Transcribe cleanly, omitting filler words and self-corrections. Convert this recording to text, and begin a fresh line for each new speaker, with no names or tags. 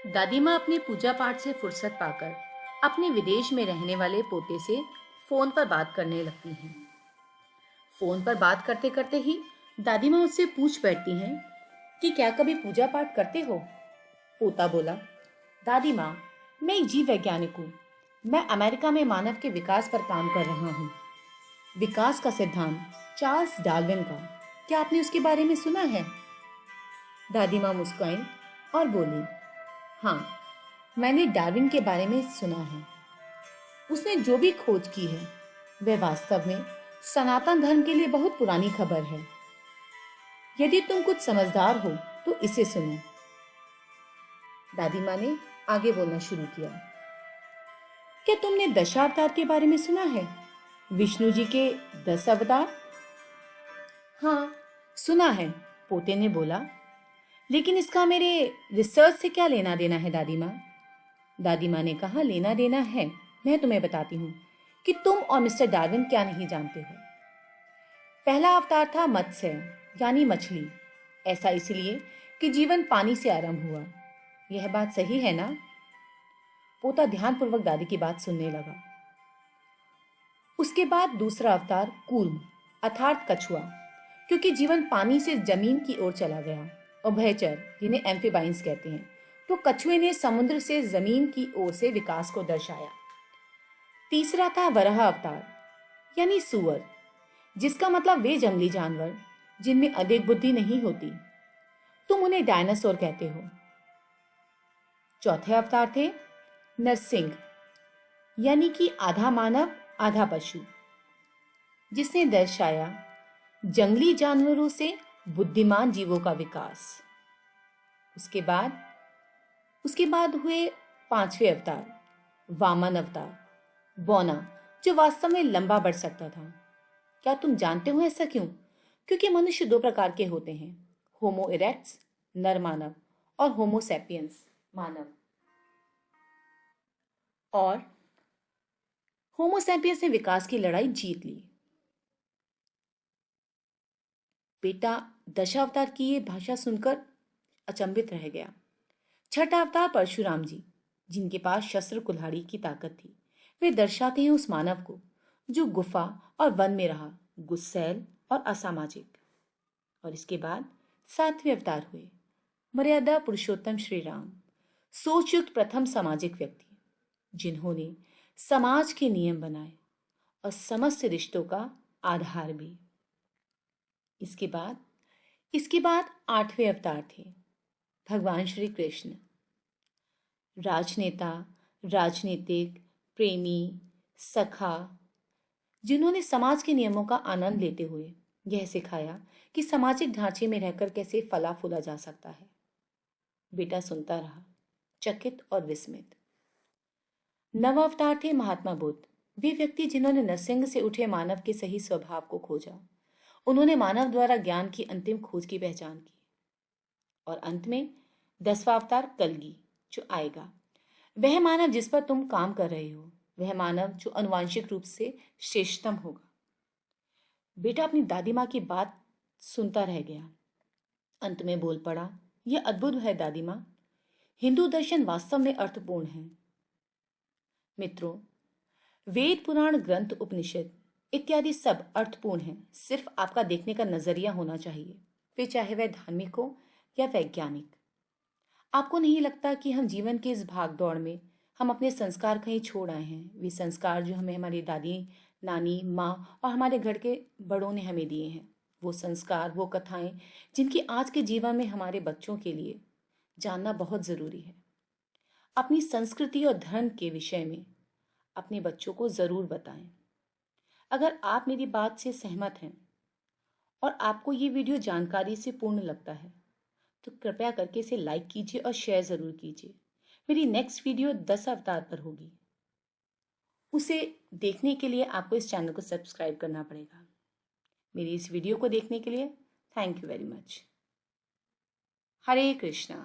दादी माँ अपने पूजा पाठ से फुर्सत पाकर अपने विदेश में रहने वाले पोते से फोन पर बात करने लगती हैं। फोन पर बात करते करते ही दादी माँ उससे पूछ बैठती हैं कि क्या कभी पूजा पाठ करते हो। पोता बोला, दादी माँ, मैं एक जीव वैज्ञानिक हूँ। मैं अमेरिका में मानव के विकास पर काम कर रहा हूँ। विकास का सिद्धांत चार्ल्स डार्विन का, क्या आपने उसके बारे में सुना है? दादी माँ मुस्कुराई और बोली, हाँ, मैंने डार्विन के बारे में सुना है। उसने जो भी खोज की है वह वास्तव में सनातन धर्म के लिए बहुत पुरानी खबर है। यदि तुम कुछ समझदार हो तो इसे सुनो। दादी माँ ने आगे बोलना शुरू किया। क्या तुमने दशावतार के बारे में सुना है? विष्णु जी के 10 अवतार? हाँ, सुना है, पोते ने बोला। लेकिन इसका मेरे रिसर्च से क्या लेना देना है दादी माँ? दादी माँ ने कहा, लेना देना है। मैं तुम्हें बताती हूँ कि तुम और मिस्टर डार्विन क्या नहीं जानते हो। पहला अवतार था मत्स्य यानी मछली। ऐसा इसलिए कि जीवन पानी से आरंभ हुआ। यह बात सही है ना? पोता ध्यानपूर्वक दादी की बात सुनने लगा। उसके बाद दूसरा अवतार कूर्म अर्थात कछुआ, क्योंकि जीवन पानी से जमीन की ओर चला गया। और भयचर, जिन्हें एम्फीबाइंस कहते हैं, तो कछुए ने समुद्र से जमीन की ओर से विकास को दर्शाया। तीसरा था वराह अवतार यानी सुअर, जिसका मतलब वे जंगली जानवर जिनमें अधिक बुद्धि नहीं होती। तुम उन्हें डायनासोर कहते हो। चौथे अवतार थे नरसिंह यानी कि आधा मानव आधा पशु, जिसने दर्शाया जंगली जानवरों से बुद्धिमान जीवों का विकास। उसके बाद हुए पांचवें अवतार वामन अवतार, बौना, जो वास्तव में लंबा बढ़ सकता था। क्या तुम जानते हो ऐसा क्यों? क्योंकि मनुष्य दो प्रकार के होते हैं, होमो इरेक्ट्स नर मानव और होमो सैपियंस मानव। और होमो सैपियंस ने विकास की लड़ाई जीत ली। बेटा दशावतार की ये भाषा सुनकर अचंभित रह गया। छठा अवतार परशुराम जी, जिनके पास शस्त्र कुल्हाड़ी की ताकत थी। वे दर्शाते हैं उस मानव को जो गुफा और वन में रहा, गुस्सैल और असामाजिक। और इसके बाद सातवें अवतार हुए मर्यादा पुरुषोत्तम श्री राम, सोचयुक्त प्रथम सामाजिक व्यक्ति, जिन्होंने समाज के नियम बनाए और समस्त रिश्तों का आधार भी। इसके बाद आठवें अवतार थे भगवान श्री कृष्ण, राजनेता, राजनीतिक, प्रेमी, सखा, जिन्होंने समाज के नियमों का आनंद लेते हुए यह सिखाया कि सामाजिक ढांचे में रहकर कैसे फला फूला जा सकता है। बेटा सुनता रहा, चकित और विस्मित। नव अवतार थे महात्मा बुद्ध, वे व्यक्ति जिन्होंने नरसिंह से उठे मानव के सही स्वभाव को खोजा। उन्होंने मानव द्वारा ज्ञान की अंतिम खोज की पहचान की। और अंत में 10वां अवतार कलगी, जो आएगा। वह मानव जिस पर तुम काम कर रहे हो, वह मानव जो अनुवांशिक रूप से श्रेष्ठतम होगा। बेटा अपनी दादी माँ की बात सुनता रह गया। अंत में बोल पड़ा, यह अद्भुत है दादी माँ। हिंदू दर्शन वास्तव में अर्थपूर्ण है। मित्रों, वेद, पुराण, ग्रंथ, उपनिषद इत्यादि सब अर्थपूर्ण हैं। सिर्फ आपका देखने का नजरिया होना चाहिए, फिर चाहे वह धार्मिक हो या वैज्ञानिक। आपको नहीं लगता कि हम जीवन के इस भाग दौड़ में हम अपने संस्कार कहीं छोड़ आए हैं? वे संस्कार जो हमें हमारी दादी, नानी, माँ और हमारे घर के बड़ों ने हमें दिए हैं। वो संस्कार, वो कथाएं जिनकी आज के जीवन में हमारे बच्चों के लिए जानना बहुत ज़रूरी है। अपनी संस्कृति और धर्म के विषय में अपने बच्चों को ज़रूर बताएं। अगर आप मेरी बात से सहमत हैं और आपको ये वीडियो जानकारी से पूर्ण लगता है तो कृपया करके इसे लाइक कीजिए और शेयर ज़रूर कीजिए। मेरी नेक्स्ट वीडियो 10 अवतार पर होगी। उसे देखने के लिए आपको इस चैनल को सब्सक्राइब करना पड़ेगा। मेरी इस वीडियो को देखने के लिए thank you very much. Hare Krishna.